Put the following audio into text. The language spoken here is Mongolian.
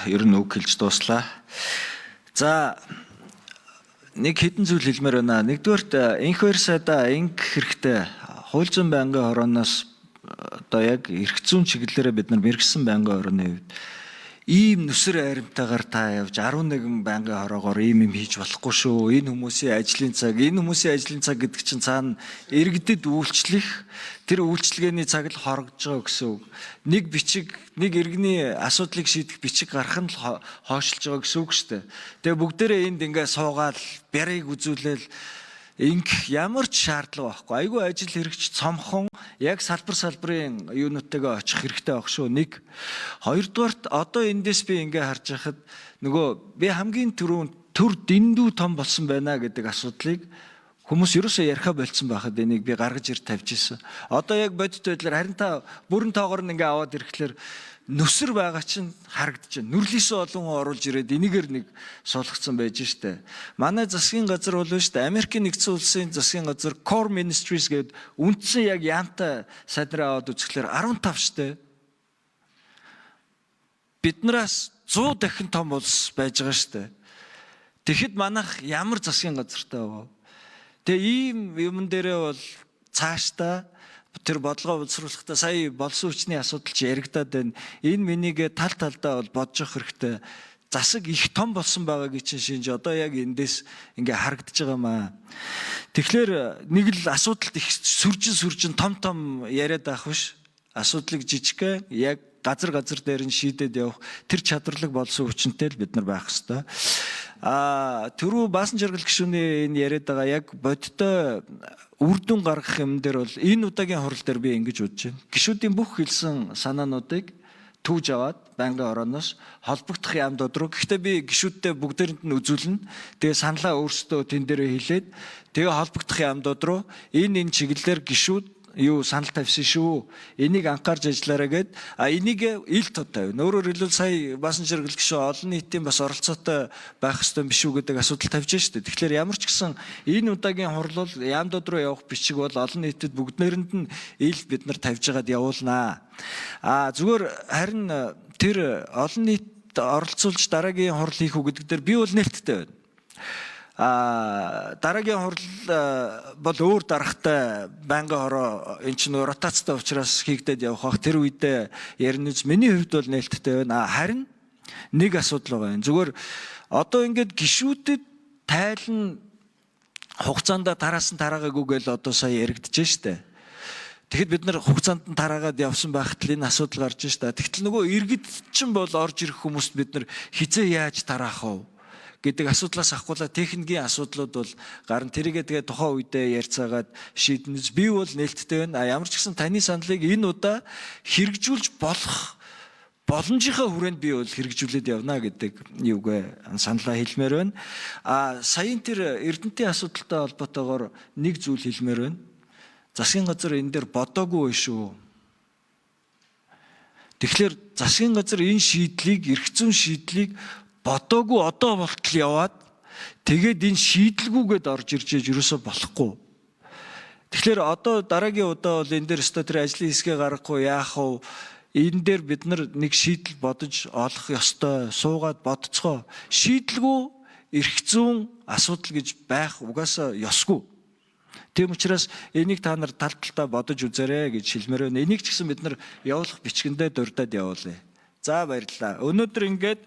ер нь үг хэлж дууслаа. За нэг хэдэн зүйл хэлмээр байна. Нэгдүгээрт энх хоёр сайдаа энх хэрэгтэй. Хууль зүйн байнгын хорооноос одоо яг эрх зүйн чиглэлээрээ бид нар мэргэсэн байнгын хорооны хувьд ийм нүсэр айрамтайгаар та явж 11 байнгын хороогоор ийм юм хийж болохгүй шүү. Энэ хүмүүсийн ажлын цаг гэдэг чинь цаана иргэдэд үйлчлэх тэр үйлчлэгээний цаг л хорогдож байгаа гэсэн үг. Нэг бичиг, нэг иргэний асуудлыг шийдэх бичиг гарах нь л хойшилж байгаа гэсэн үг шүү дээ. Тэгээ бүгдээрээ энд ингээ суугаад бярыг үзүүлээл инх ямар ч шаардлага байхгүй. Айгүй ажил хэрэгч цомхон яг салбарын юунуудтайгаа очих хэрэгтэй байх шүү. Нэг. Хоёрдугаарт одоо эндээс би ингээ харж байхад нөгөө би хамгийн төр дэндүү том болсон байна гэдэг асуудлыг хүмүүс ерөөсөө яриха болцсон байхад энийг би гаргаж ир тавьж ирсэн. Одоо яг бодит байдлаар харин та бүрэн тоогоор нь ингээ аваад ирэхлээр нүсэр байгаа чинь харагдаж байна. Нүрлээсээ олон хүн оруулж ирээд энийгээр нэг суулгацсан байж штэ. Манай засгийн газар бол штэ Америкийн нэгдсэн улсын засгийн газар Core Ministries гэдэг үндсэн яг яантай сайдраа аваад үзэхлээр 15 штэ. Биднээс 100 дахин том улс байж байгаа штэ. Тэгэхэд манайх ямар засгийн газартай вэ? Тэгээ ийм юмн дээрээ бол цаашдаа тэр бодлого боловсруулахдаа сая болсон хүчний асуудал чи яригадаад байна. Энэ минийг тал талдаа бол бодож явах хэрэгтэй. Засаг их том болсон байгаагийн чинь шинж одоо яг эндээс ингээ харагдаж байгаа маа. Тэгэхээр нэг л асуудалт их сүржин том яриад авах биш. Асуудлыг жижигхэн яг газар дээр нь шийдээд явах тэр чадварлаг болсон хүчнтэй л бид нар байх хэвээр. Түрүү баасан жаргал гишүүний энэ яриад байгаа яг бодтой үр дүн гаргах юм дээр бол энэ удаагийн хурал дээр би ингэж бодож байна. Гишүүдийн бүх хэлсэн санаануудыг түүж аваад байнгын орооноос холбогдох яамдууд руу. Гэхдээ би гишүүдтэй бүгдээрэнд нь үзүүлнэ. Тэгээ саналаа өөрсдөө тэн дээрээ хэлээд тэгээ холбогдох яамдууд руу энэ чиглэлээр гишүүд юу санал тавьсан шүү. Энийг анхаарч ажиллаарай гэд энийг ил тод тавина. Өөрөөр хэлбэл сая баасан жаргал гişүү олон нийтийн бас оролцоотой байх ёстой биш үү гэдэг асуудал тавьж штэ. Тэгэхээр ямар ч гэсэн энэ удаагийн хурлал яамдууд руу явах бичиг бол олон нийтэд бүгднээрэнд нь ил бид нар тавьж байгаад явуулнаа. Зүгээр харин тэр олон нийт оролцуулж дараагийн хурал хийх үү гэдэг дээр би бол нээлттэй байна. Дараагийн хурал бол өөр дарахтай байнгын хороо эн чинь ротацтай учраас хийгдээд явах бах тэр үедээ яринж миний хувьд бол нээлттэй байна. Харин нэг асуудал байгаа юм. Зүгээр одоо ингээд гишүүдэд тайлан хугацаанд тараасан тараагаагүй л одоо сая яригдчихэж штэ. Тэгэхэд бид нар хугацаанд нь тараагаад явсан байхад л энэ асуудал гарч штэ. Тэгтэл нөгөө иргэд чинь бол орж ирэх хүмүүст бид нар хизээ яаж тараах вэ гэдэг асуудлаас ахгүйла техникийн асуудлууд бол гарна. Тэрийгээ тэгээ тухайн үедээ ярьцаагаад шийднэс би бол нээлттэй байна. Ямар ч гэсэн таны саналыг энэ удаа хэрэгжүүлж болох боломжийнхаа хүрээнд би бол хэрэгжүүлээд явна гэдэг юугээ саналаа хэлмээр байна. Саяын тэр Эрдэнэтийн асуудалтай холбоотойгоор нэг зүйл хэлмээр байна. Засгийн газар энэ дээр бодоогүй шүү. Тэгэхээр засгийн газар энэ шийдлийг, эрх зүйн шийдлийг бодоогүй одоо болтол яваад тэгээд энэ шийдэлгүйгээд орж ирж ерөөсөө болохгүй. Тэгэхээр одоо дараагийн удаа бол энэ дээр өстө тэр ажлын хэсгээ гаргахгүй яах вэ? Энэ дээр бид нар нэг шийдэл бодож олох ёстой. Суугаад бодцгоо. Шийдэлгүй эрх зүйн асуудал гэж байх угаасаа ёсгүй. Тийм учраас энийг та нар тал талдаа бодож үзээрэй гэж хэлмээр байна. Энийг ч гэсэн бид нар явуулах бичгэндээ дурдаад явуулъя. За баярлалаа. Өнөөдөр ингээд